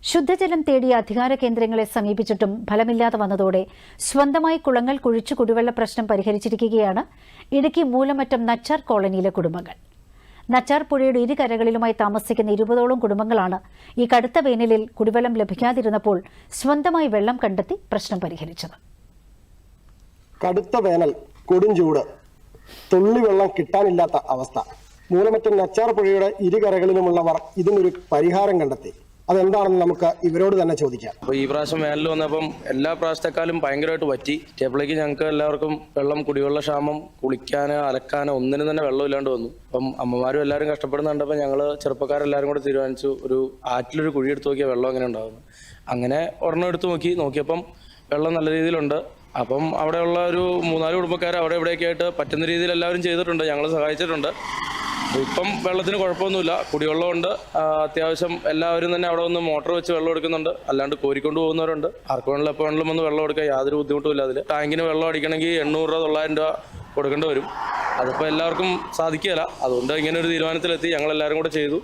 ശുദ്ധജലം തേടിയ അധികാര കേന്ദ്രങ്ങളെ സമീപിച്ചിട്ടും ഫലമില്ലാതെ വന്നതോടെ സ്വന്തമായി കുളങ്ങൾ കുഴിച്ചു കുടിവെള്ള പ്രശ്നം പരിഹരിച്ചിരിക്കുകയാണ് ഇടുക്കി മൂലമറ്റം നച്ചാർ കോളനിയിലെ കുടുംബങ്ങൾ. നച്ചാർ പുഴയുടെ ഇരുകരകളിലുമായി താമസിക്കുന്ന 20ഓളം കുടുംബങ്ങളാണ് ഈ കടുത്ത വേനലിൽ കുടിവെള്ളം ലഭിക്കാതിരുന്നപ്പോൾ സ്വന്തമായി വെള്ളം കണ്ടെത്തി പ്രശ്നം പരിഹരിച്ചത്. കടുത്ത വേനൽ, കൊടുംചൂട്, തുള്ളിവെള്ളം കിട്ടാനില്ലാത്ത അവസ്ഥ. മൂലമറ്റം നച്ചാർ പുഴയുടെ ഇരുകരകളിലുമുള്ളവർ ഇതിനൊരു പരിഹാരം കണ്ടെത്തി. അതെന്താണെന്ന് നമുക്ക് ഇവരോട് തന്നെ ചോദിക്കാം. അപ്പോൾ ഈ പ്രാവശ്യം വേനൽ വന്നപ്പം എല്ലാ പ്രാവശ്യത്തെക്കാളും ഭയങ്കരമായിട്ട് പറ്റി. ഇതേപ്പോഴേക്ക് ഞങ്ങൾക്ക് എല്ലാവർക്കും വെള്ളം, കുടിവെള്ള ക്ഷാമം, കുളിക്കാനോ അലക്കാനോ ഒന്നിനും തന്നെ വെള്ളം ഇല്ലാണ്ട് വന്നു. അപ്പം അമ്മമാരും എല്ലാവരും കഷ്ടപ്പെടുന്നുണ്ടപ്പോൾ ഞങ്ങൾ ചെറുപ്പക്കാരെല്ലാവരും കൂടെ തീരുമാനിച്ചു ഒരു ആറ്റിലൊരു കുഴി എടുത്ത് നോക്കിയാൽ വെള്ളം എങ്ങനെ ഉണ്ടാകുന്നു. അങ്ങനെ ഒരെണ്ണം എടുത്ത് നോക്കിയപ്പം വെള്ളം നല്ല രീതിയിലുണ്ട്. അപ്പം അവിടെയുള്ള ഒരു 3-4 കുടുംബക്കാർ അവിടെ ഇവിടെയൊക്കെ ആയിട്ട് പറ്റുന്ന രീതിയിൽ എല്ലാവരും ചെയ്തിട്ടുണ്ട്, ഞങ്ങൾ സഹായിച്ചിട്ടുണ്ട്. ഇപ്പം വെള്ളത്തിന് കുഴപ്പമൊന്നുമില്ല, കുടിവെള്ളമുണ്ട്. അത്യാവശ്യം എല്ലാവരും തന്നെ അവിടെ വന്ന് മോട്ടോർ വെച്ച് വെള്ളം എടുക്കുന്നുണ്ട്. അല്ലാണ്ട് കോരിക്കൊണ്ട് പോകുന്നവരുണ്ട്. ആർക്ക് വേണമെങ്കിലും എപ്പോൾ വേണമെങ്കിലും വന്ന് വെള്ളം എടുക്കാൻ യാതൊരു ബുദ്ധിമുട്ടുമില്ല. അതിൽ ടാങ്കിന് വെള്ളം അടിക്കണമെങ്കിൽ 800 രൂപ 900 രൂപ കൊടുക്കേണ്ടി വരും. അതിപ്പോൾ എല്ലാവർക്കും സാധിക്കുകയില്ല. അതുകൊണ്ട് ഇങ്ങനെ ഒരു തീരുമാനത്തിലെത്തി ഞങ്ങളെല്ലാവരും കൂടെ ചെയ്തു.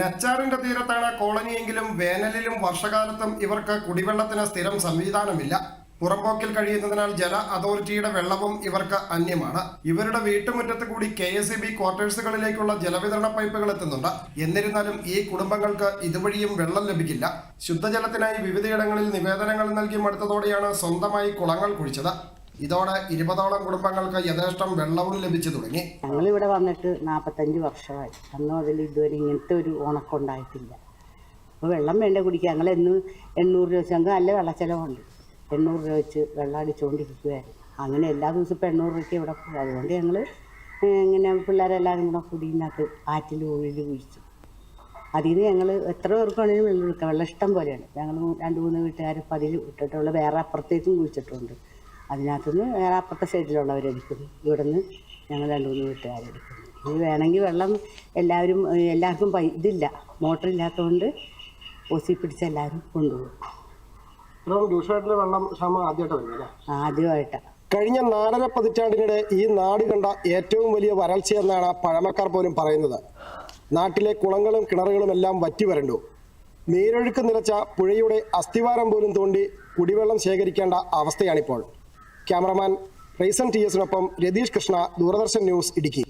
നച്ചാറിന്റെ തീരത്താണ് കോളനിയെങ്കിലും വേനലിലും വർഷകാലത്തും ഇവർക്ക് കുടിവെള്ളത്തിന് സ്ഥിരം സംവിധാനമില്ല. പുറമ്പോക്കിൽ കഴിയുന്നതിനാൽ ജല അതോറിറ്റിയുടെ വെള്ളവും ഇവർക്ക് അന്യമാണ്. ഇവരുടെ വീട്ടുമുറ്റത്ത് കൂടി KSEB ക്വാർട്ടേഴ്സുകളിലേക്കുള്ള ജലവിതരണ പൈപ്പുകൾ എത്തുന്നുണ്ട്. എന്നിരുന്നാലും ഈ കുടുംബങ്ങൾക്ക് ഇതുവഴിയും വെള്ളം ലഭിക്കില്ല. ശുദ്ധജലത്തിനായി വിവിധയിടങ്ങളിൽ നിവേദനങ്ങൾ നൽകി മടുത്തതോടെയാണ് സ്വന്തമായി കുളങ്ങൾ കുഴിച്ചത്. ഇതോടെ 20ഓളം കുടുംബങ്ങൾക്ക് യഥേഷ്ടം വെള്ളവും ലഭിച്ചു തുടങ്ങി. ഞങ്ങളിവിടെ വന്നിട്ട് 45 വർഷമായി. അന്ന് മുതൽ ഇതുവരെ ഇങ്ങനത്തെ ഒരു ഉണക്കുണ്ടായിട്ടില്ല. അപ്പോൾ വെള്ളം വേണ്ട കുടിക്കുക. ഞങ്ങൾ എന്നും 800 രൂപ വെച്ച് ഞങ്ങൾക്ക് നല്ല വെള്ളച്ചെലവുണ്ട്. 800 രൂപ വെച്ച് വെള്ളം അടിച്ചുകൊണ്ടിരിക്കുകയായിരുന്നു. അങ്ങനെ എല്ലാ ദിവസവും ഇപ്പോൾ 800 രൂപയ്ക്ക് ഇവിടെ പോകും. അതുകൊണ്ട് ഞങ്ങൾ ഇങ്ങനെ പിള്ളേരെല്ലാവരും കൂടെ കുടിയിനകത്ത് ആറ്റിൽ ഉള്ളിൽ കുഴിച്ചു. അതിൽ നിന്ന് ഞങ്ങൾ എത്ര പേർക്ക് വേണമെങ്കിലും വെള്ളം എടുക്കാം. വെള്ളം ഇഷ്ടം പോലെയാണ്. ഞങ്ങൾ 2-3 വീട്ടുകാർ ഇപ്പോൾ അതിൽ ഇട്ടിട്ടുള്ള വേറെ അപ്പുറത്തേക്കും കുഴിച്ചിട്ടുണ്ട്. അതിനകത്തുനിന്ന് വേറെ അപ്പുറത്തെ സൈഡിലുള്ളവരെടുക്കുന്നു. ഇവിടെ നിന്ന് ഞങ്ങൾ 2-3 വീട്ടുകാരെടുക്കുന്നു. ഇനി വേണമെങ്കിൽ വെള്ളം എല്ലാവർക്കും ഇതില്ല, മോട്ടറില്ലാത്തതുകൊണ്ട് ഓസി പിടിച്ച് എല്ലാവരും കൊണ്ടുപോകും. ആദ്യമായിട്ടാണ്. കഴിഞ്ഞ 4.5 പതിറ്റാണ്ടിനിടെ ഈ നാട് കണ്ട ഏറ്റവും വലിയ വരൾച്ചയെന്നാണ് പഴമക്കാർ പോലും പറയുന്നത്. നാട്ടിലെ കുളങ്ങളും കിണറുകളും എല്ലാം വറ്റി വരണ്ടു. നീരൊഴുക്ക് നിറച്ച പുഴയുടെ അസ്ഥിവാരം പോലും തോണ്ടി കുടിവെള്ളം ശേഖരിക്കേണ്ട അവസ്ഥയാണിപ്പോൾ. Cameraman Raisen TS Ratheesh Krishna, Doordarshan news, Idukki.